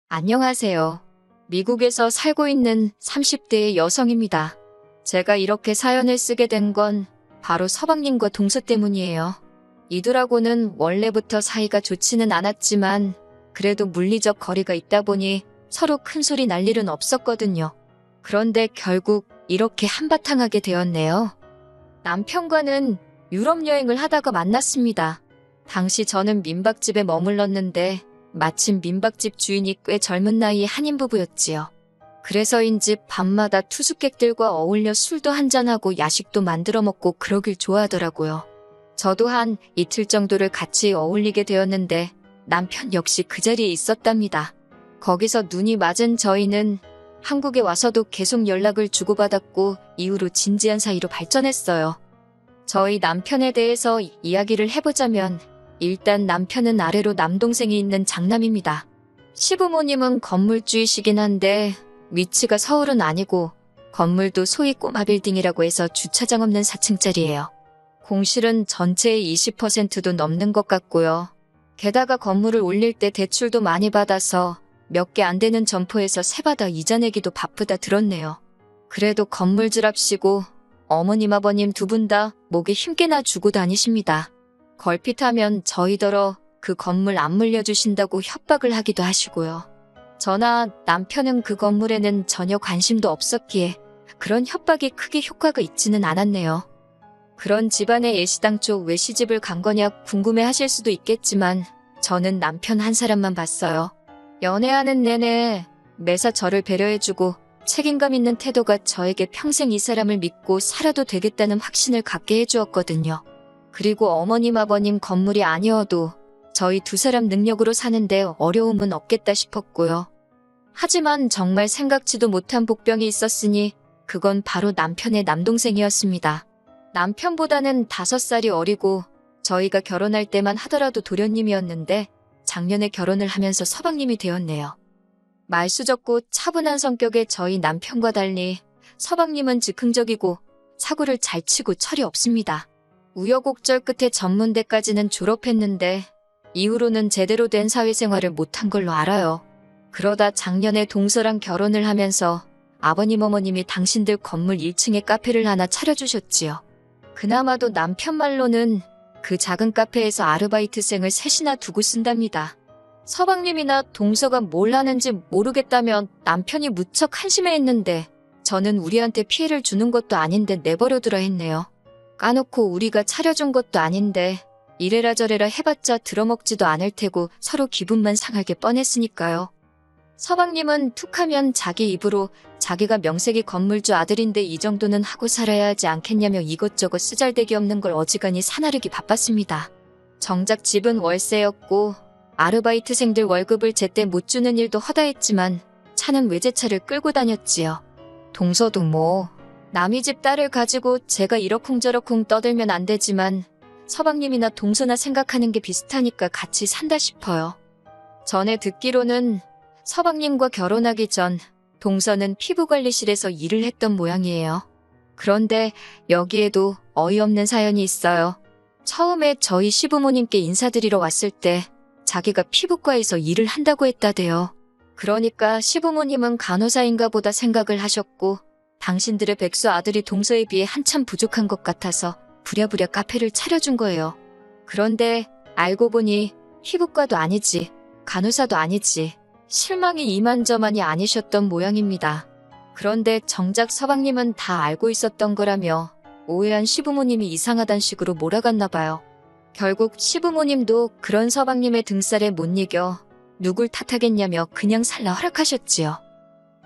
안녕하세요. 미국에서 살고 있는 30대의 여성입니다. 제가 이렇게 사연을 쓰게 된 건 바로 서방님과 동서 때문이에요. 이들하고는 원래부터 사이가 좋지는 않았지만 그래도 물리적 거리가 있다 보니 서로 큰 소리 날 일은 없었거든요. 그런데 결국 이렇게 한바탕하게 되었네요. 남편과는 유럽 여행을 하다가 만났습니다. 당시 저는 민박집에 머물렀는데 마침 민박집 주인이 꽤 젊은 나이의 한인 부부였지요. 그래서인지 밤마다 투숙객들과 어울려 술도 한잔하고 야식도 만들어 먹고 그러길 좋아하더라고요. 저도 한 이틀 정도를 같이 어울리게 되었는데 남편 역시 그 자리에 있었답니다. 거기서 눈이 맞은 저희는 한국에 와서도 계속 연락을 주고받았고 이후로 진지한 사이로 발전했어요. 저희 남편에 대해서 이야기를 해보자면 일단 남편은 아래로 남동생이 있는 장남입니다. 시부모님은 건물주이시긴 한데 위치가 서울은 아니고 건물도 소위 꼬마 빌딩이라고 해서 주차장 없는 4층짜리예요. 공실은 전체의 20%도 넘는 것 같고요. 게다가 건물을 올릴 때 대출도 많이 받아서 몇 개 안 되는 점포에서 세받아 이자 내기도 바쁘다 들었네요. 그래도 건물주랍시고 어머님 아버님 두 분 다 목에 힘께나 주고 다니십니다. 걸핏하면 저희더러 그 건물 안 물려주신다고 협박을 하기도 하시고요. 저나 남편은 그 건물에는 전혀 관심도 없었기에 그런 협박이 크게 효과가 있지는 않았네요. 그런 집안의 예시당초 왜 시집을 간 거냐 궁금해하실 수도 있겠지만 저는 남편 한 사람만 봤어요. 연애하는 내내 매사 저를 배려해주고 책임감 있는 태도가 저에게 평생 이 사람을 믿고 살아도 되겠다는 확신을 갖게 해주었거든요. 그리고 어머님 아버님 건물이 아니어도 저희 두 사람 능력으로 사는데 어려움은 없겠다 싶었고요. 하지만 정말 생각지도 못한 복병이 있었으니 그건 바로 남편의 남동생이었습니다. 남편보다는 5살이 어리고 저희가 결혼할 때만 하더라도 도련님이었는데 작년에 결혼을 하면서 서방님이 되었네요. 말수적고 차분한 성격의 저희 남편과 달리 서방님은 즉흥적이고 사고를 잘 치고 철이 없습니다. 우여곡절 끝에 전문대까지는 졸업했는데 이후로는 제대로 된 사회생활을 못한 걸로 알아요. 그러다 작년에 동서랑 결혼을 하면서 아버님 어머님이 당신들 건물 1층에 카페를 하나 차려주셨지요. 그나마도 남편 말로는 그 작은 카페에서 아르바이트생을 셋이나 두고 쓴답니다. 서방님이나 동서가 뭘 하는지 모르겠다면 남편이 무척 한심해했는데 저는 우리한테 피해를 주는 것도 아닌데 내버려두라 했네요. 까놓고 우리가 차려준 것도 아닌데 이래라 저래라 해봤자 들어먹지도 않을 테고 서로 기분만 상하게 뻔했으니까요. 서방님은 툭하면 자기 입으로 자기가 명색이 건물주 아들인데 이 정도는 하고 살아야 하지 않겠냐며 이것저것 쓰잘데기 없는 걸 어지간히 사나르기 바빴습니다. 정작 집은 월세였고 아르바이트생들 월급을 제때 못 주는 일도 허다했지만 차는 외제차를 끌고 다녔지요. 동서도 뭐 남의 집 딸을 가지고 제가 이러쿵저러쿵 떠들면 안 되지만 서방님이나 동서나 생각하는 게 비슷하니까 같이 산다 싶어요. 전에 듣기로는 서방님과 결혼하기 전 동서는 피부관리실에서 일을 했던 모양이에요. 그런데 여기에도 어이없는 사연이 있어요. 처음에 저희 시부모님께 인사드리러 왔을 때 자기가 피부과에서 일을 한다고 했다대요. 그러니까 시부모님은 간호사인가 보다 생각을 하셨고 당신들의 백수 아들이 동서에 비해 한참 부족한 것 같아서 부랴부랴 카페를 차려준 거예요. 그런데 알고 보니 피부과도 아니지, 간호사도 아니지, 실망이 이만저만이 아니셨던 모양입니다. 그런데 정작 서방님은 다 알고 있었던 거라며 오해한 시부모님이 이상하단 식으로 몰아갔나 봐요. 결국 시부모님도 그런 서방님의 등살에 못 이겨 누굴 탓하겠냐며 그냥 살라 허락하셨지요.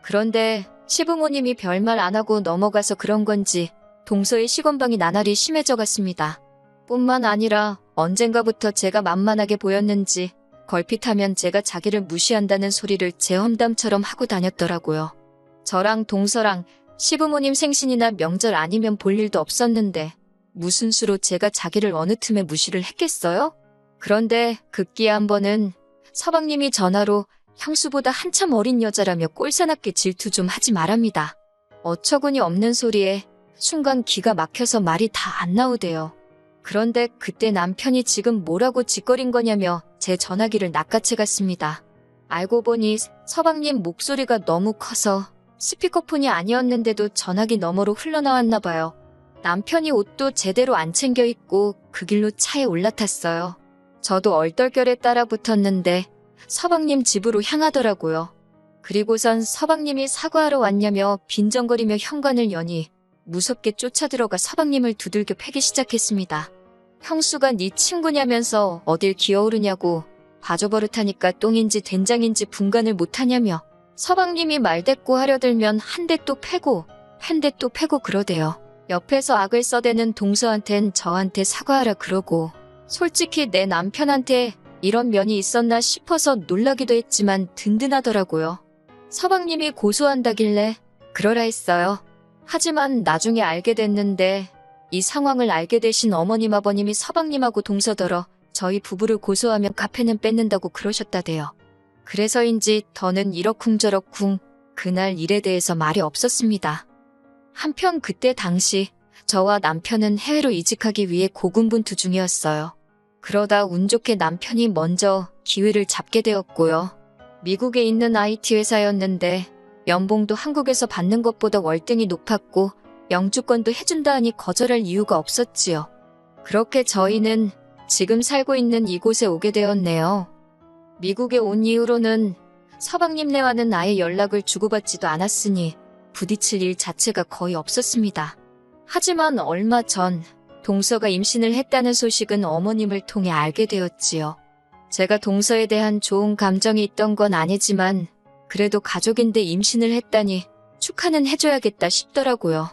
그런데 시부모님이 별말 안 하고 넘어가서 그런 건지 동서의 시건방이 나날이 심해져 갔습니다. 뿐만 아니라 언젠가부터 제가 만만하게 보였는지 걸핏하면 제가 자기를 무시한다는 소리를 제 험담처럼 하고 다녔더라고요. 저랑 동서랑 시부모님 생신이나 명절 아니면 볼 일도 없었는데 무슨 수로 제가 자기를 어느 틈에 무시를 했겠어요? 그런데 급기야 한 번은 서방님이 전화로 형수보다 한참 어린 여자라며 꼴사납게 질투 좀 하지 말랍니다. 어처구니 없는 소리에 순간 기가 막혀서 말이 다 안 나오대요. 그런데 그때 남편이 지금 뭐라고 짓거린 거냐며 제 전화기를 낚아채 갔습니다. 알고 보니 서방님 목소리가 너무 커서 스피커폰이 아니었는데도 전화기 너머로 흘러나왔나 봐요. 남편이 옷도 제대로 안 챙겨 입고 그 길로 차에 올라탔어요. 저도 얼떨결에 따라 붙었는데 서방님 집으로 향하더라고요. 그리고선 서방님이 사과하러 왔냐며 빈정거리며 현관을 여니 무섭게 쫓아들어가 서방님을 두들겨 패기 시작했습니다. 형수가 네 친구냐면서 어딜 기어오르냐고, 바저버릇하니까 똥인지 된장인지 분간을 못하냐며 서방님이 말대꾸 하려 들면 한 대 또 패고 한 대 또 패고 그러대요. 옆에서 악을 써대는 동서한텐 저한테 사과하라 그러고, 솔직히 내 남편한테 이런 면이 있었나 싶어서 놀라기도 했지만 든든하더라고요. 서방님이 고소한다길래 그러라 했어요. 하지만 나중에 알게 됐는데 이 상황을 알게 되신 어머님 아버님이 서방님하고 동서더러 저희 부부를 고소하면 카페는 뺏는다고 그러셨다대요. 그래서인지 더는 이러쿵저러쿵 그날 일에 대해서 말이 없었습니다. 한편 그때 당시 저와 남편은 해외로 이직하기 위해 고군분투 중이었어요. 그러다 운 좋게 남편이 먼저 기회를 잡게 되었고요. 미국에 있는 IT 회사였는데 연봉도 한국에서 받는 것보다 월등히 높았고 영주권도 해준다 하니 거절할 이유가 없었지요. 그렇게 저희는 지금 살고 있는 이곳에 오게 되었네요. 미국에 온 이후로는 서방님네와는 아예 연락을 주고받지도 않았으니 부딪힐 일 자체가 거의 없었습니다. 하지만 얼마 전 동서가 임신을 했다는 소식은 어머님을 통해 알게 되었지요. 제가 동서에 대한 좋은 감정이 있던 건 아니지만 그래도 가족인데 임신을 했다니 축하는 해줘야겠다 싶더라고요.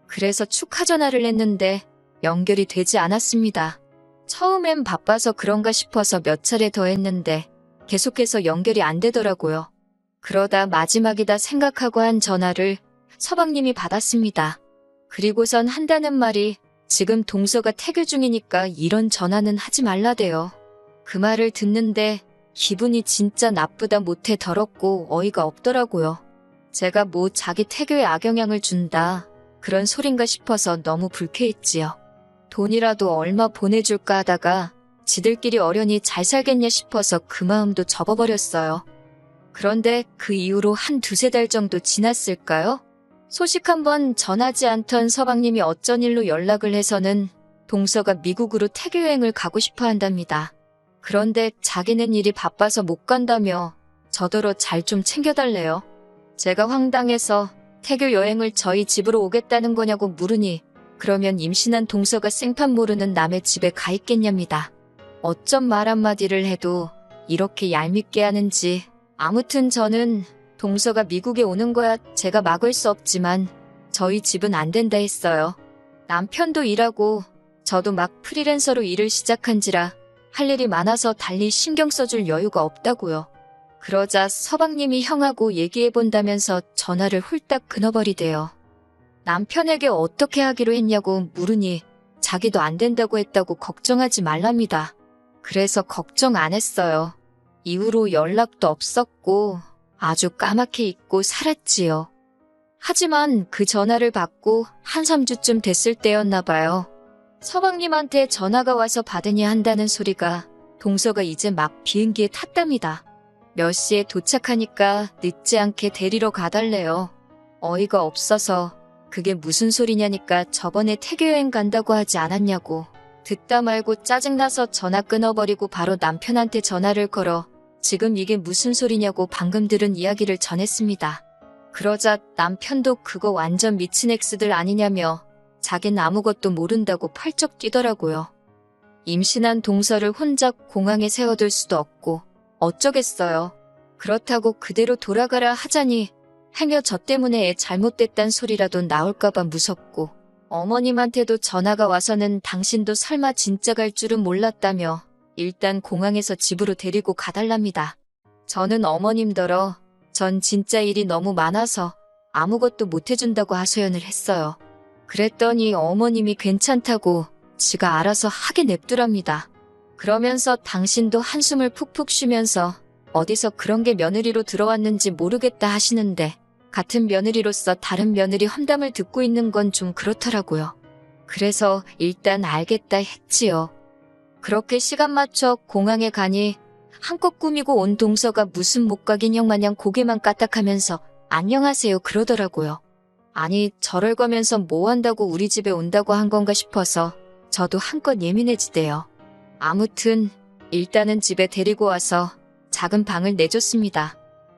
그래서 축하 전화를 했는데 연결이 되지 않았습니다. 처음엔 바빠서 그런가 싶어서 몇 차례 더 했는데 계속해서 연결이 안 되더라고요. 그러다 마지막이다 생각하고 한 전화를 서방님이 받았습니다. 그리고선 한다는 말이 지금 동서가 태교 중이니까 이런 전화는 하지 말라대요. 그 말을 듣는데 기분이 진짜 나쁘다 못해 더럽고 어이가 없더라고요. 제가 뭐 자기 태교에 악영향을 준다 그런 소린가 싶어서 너무 불쾌했지요. 돈이라도 얼마 보내줄까 하다가 지들끼리 어련히 잘 살겠냐 싶어서 그 마음도 접어버렸어요. 그런데 그 이후로 한 두세 달 정도 지났을까요? 소식 한번 전하지 않던 서방님이 어쩐 일로 연락을 해서는 동서가 미국으로 태교 여행을 가고 싶어 한답니다. 그런데 자기는 일이 바빠서 못 간다며 저더러 잘 좀 챙겨달래요. 제가 황당해서 태교 여행을 저희 집으로 오겠다는 거냐고 물으니 그러면 임신한 동서가 생판 모르는 남의 집에 가 있겠냐입니다. 어쩜 말 한마디를 해도 이렇게 얄밉게 하는지. 아무튼 저는 동서가 미국에 오는 거야 제가 막을 수 없지만 저희 집은 안 된다 했어요. 남편도 일하고 저도 막 프리랜서로 일을 시작한지라 할 일이 많아서 달리 신경 써줄 여유가 없다고요. 그러자 서방님이 형하고 얘기해본다면서 전화를 홀딱 끊어버리대요. 남편에게 어떻게 하기로 했냐고 물으니 자기도 안 된다고 했다고 걱정하지 말랍니다. 그래서 걱정 안 했어요. 이후로 연락도 없었고 아주 까맣게 잊고 살았지요. 하지만 그 전화를 받고 한 3주쯤 됐을 때였나 봐요. 서방님한테 전화가 와서 받으니 한다는 소리가 동서가 이제 막 비행기에 탔답니다. 몇 시에 도착하니까 늦지 않게 데리러 가달래요. 어이가 없어서 그게 무슨 소리냐니까 저번에 태교여행 간다고 하지 않았냐고. 듣다 말고 짜증나서 전화 끊어버리고 바로 남편한테 전화를 걸어 지금 이게 무슨 소리냐고 방금 들은 이야기를 전했습니다. 그러자 남편도 그거 완전 미친 엑스들 아니냐며 자긴 아무것도 모른다고 펄쩍 뛰더라고요. 임신한 동서를 혼자 공항에 세워둘 수도 없고 어쩌겠어요. 그렇다고 그대로 돌아가라 하자니 행여 저 때문에 애 잘못됐단 소리라도 나올까봐 무섭고 어머님한테도 전화가 와서는 당신도 설마 진짜 갈 줄은 몰랐다며 일단 공항에서 집으로 데리고 가달랍니다. 저는 어머님더러 전 진짜 일이 너무 많아서 아무것도 못해준다고 하소연을 했어요. 그랬더니 어머님이 괜찮다고 지가 알아서 하게 냅두랍니다. 그러면서 당신도 한숨을 푹푹 쉬면서 어디서 그런 게 며느리로 들어왔는지 모르겠다 하시는데 같은 며느리로서 다른 며느리 험담을 듣고 있는 건 좀 그렇더라고요. 그래서 일단 알겠다 했지요. 그렇게 시간 맞춰 공항에 가니 한껏 꾸미고 온 동서가 무슨 못각 인형 마냥 고개만 까딱하면서 안녕하세요 그러더라고요. 아니 저럴 거면서 뭐 한다고 우리 집에 온다고 한 건가 싶어서 저도 한껏 예민해지대요. 아무튼 일단은 집에 데리고 와서 작은 방을 내줬습니다.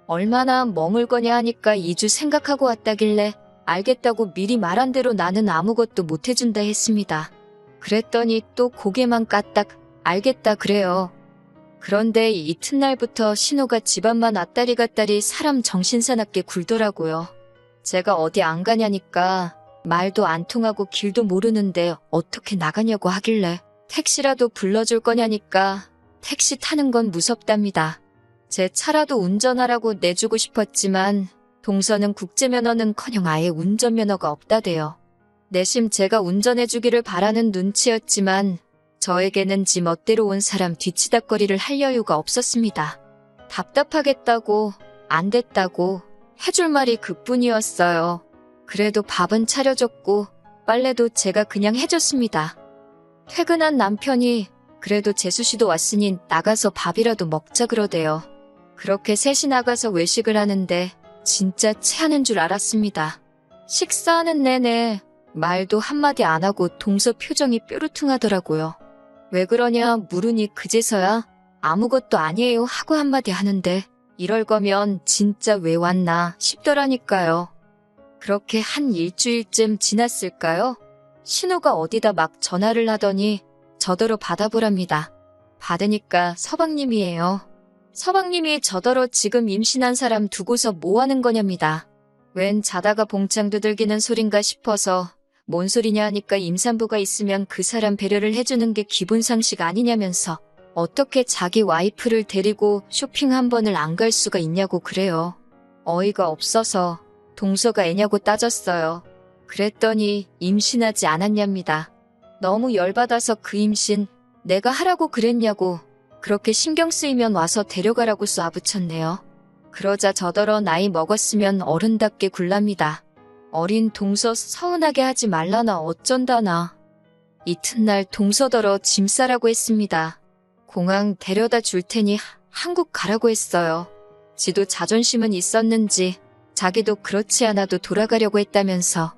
얼마나 머물 거냐 하니까 2주 생각하고 왔다길래 알겠다고 미리 말한 대로 나는 아무것도 못 해준다 했습니다. 그랬더니 또 고개만 까딱 알겠다 그래요. 그런데 이튿날부터 신호가 집안만 왔다리 갔다리 사람 정신사납게 굴더라고요. 제가 어디 안 가냐니까 말도 안 통하고 길도 모르는데 어떻게 나가냐고 하길래 택시라도 불러줄 거냐니까 택시 타는 건 무섭답니다. 제 차라도 운전하라고 내주고 싶었지만 동서는 국제면허는커녕 아예 운전면허가 없다대요. 내심 제가 운전해주기를 바라는 눈치였지만 저에게는 지 멋대로 온 사람 뒤치다꺼리를 할 여유가 없었습니다. 답답하겠다고 안 됐다고 해줄 말이 그뿐이었어요. 그래도 밥은 차려줬고 빨래도 제가 그냥 해줬습니다. 퇴근한 남편이 그래도 재수씨도 왔으니 나가서 밥이라도 먹자 그러대요. 그렇게 셋이 나가서 외식을 하는데 진짜 체하는 줄 알았습니다. 식사하는 내내 말도 한마디 안 하고 동서 표정이 뾰루퉁하더라고요. 왜 그러냐 물으니 그제서야 아무것도 아니에요 하고 한마디 하는데 이럴 거면 진짜 왜 왔나 싶더라니까요. 그렇게 한 일주일쯤 지났을까요? 신우가 어디다 막 전화를 하더니 저더러 받아보랍니다. 받으니까 서방님이에요. 서방님이 저더러 지금 임신한 사람 두고서 뭐 하는 거냐입니다. 웬 자다가 봉창 두들기는 소린가 싶어서 뭔 소리냐 하니까 임산부가 있으면 그 사람 배려를 해주는 게 기본 상식 아니냐면서 어떻게 자기 와이프를 데리고 쇼핑 한 번을 안 갈 수가 있냐고 그래요. 어이가 없어서 동서가 애냐고 따졌어요. 그랬더니 임신하지 않았냐입니다. 너무 열받아서 그 임신 내가 하라고 그랬냐고 그렇게 신경 쓰이면 와서 데려가라고 쏴붙였네요. 그러자 저더러 나이 먹었으면 어른답게 굴랍니다. 어린 동서 서운하게 하지 말라나 어쩐다나. 이튿날 동서더러 짐 싸라고 했습니다. 공항 데려다 줄 테니 한국 가라고 했어요. 지도 자존심은 있었는지 자기도 그렇지 않아도 돌아가려고 했다면서.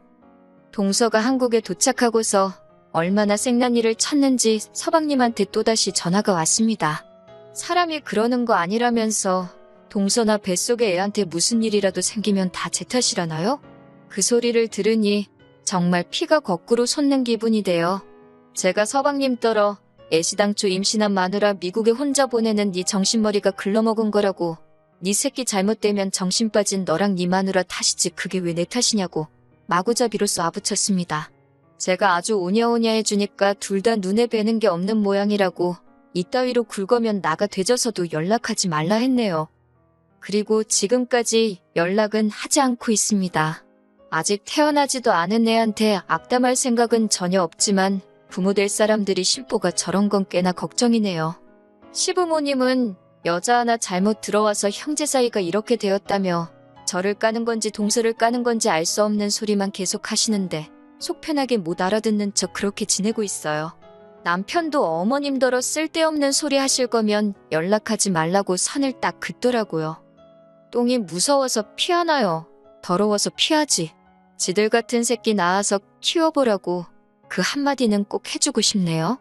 동서가 한국에 도착하고서 얼마나 생난일을 찾는지 서방님한테 또다시 전화가 왔습니다. 사람이 그러는 거 아니라면서 동서나 뱃속의 애한테 무슨 일이라도 생기면 다 제 탓이라나요? 그 소리를 들으니 정말 피가 거꾸로 솟는 기분이 돼요. 제가 서방님 떨어 애시당초 임신한 마누라 미국에 혼자 보내는 네 정신머리가 글러먹은 거라고. 네 새끼 잘못되면 정신 빠진 너랑 네 마누라 탓이지 그게 왜 내 탓이냐고 마구잡이로 쏴붙였습니다. 제가 아주 오냐오냐 해주니까 둘 다 눈에 뵈는 게 없는 모양이라고 이따위로 굴거면 나가 되져서도 연락하지 말라 했네요. 그리고 지금까지 연락은 하지 않고 있습니다. 아직 태어나지도 않은 애한테 악담할 생각은 전혀 없지만 부모 될 사람들이 심보가 저런 건 꽤나 걱정이네요. 시부모님은 여자 하나 잘못 들어와서 형제 사이가 이렇게 되었다며 저를 까는 건지 동서를 까는 건지 알 수 없는 소리만 계속 하시는데 속 편하게 못 알아듣는 척 그렇게 지내고 있어요. 남편도 어머님더러 쓸데없는 소리 하실 거면 연락하지 말라고 선을 딱 긋더라고요. 똥이 무서워서 피하나요? 더러워서 피하지. 지들 같은 새끼 낳아서 키워보라고 그 한마디는 꼭 해주고 싶네요.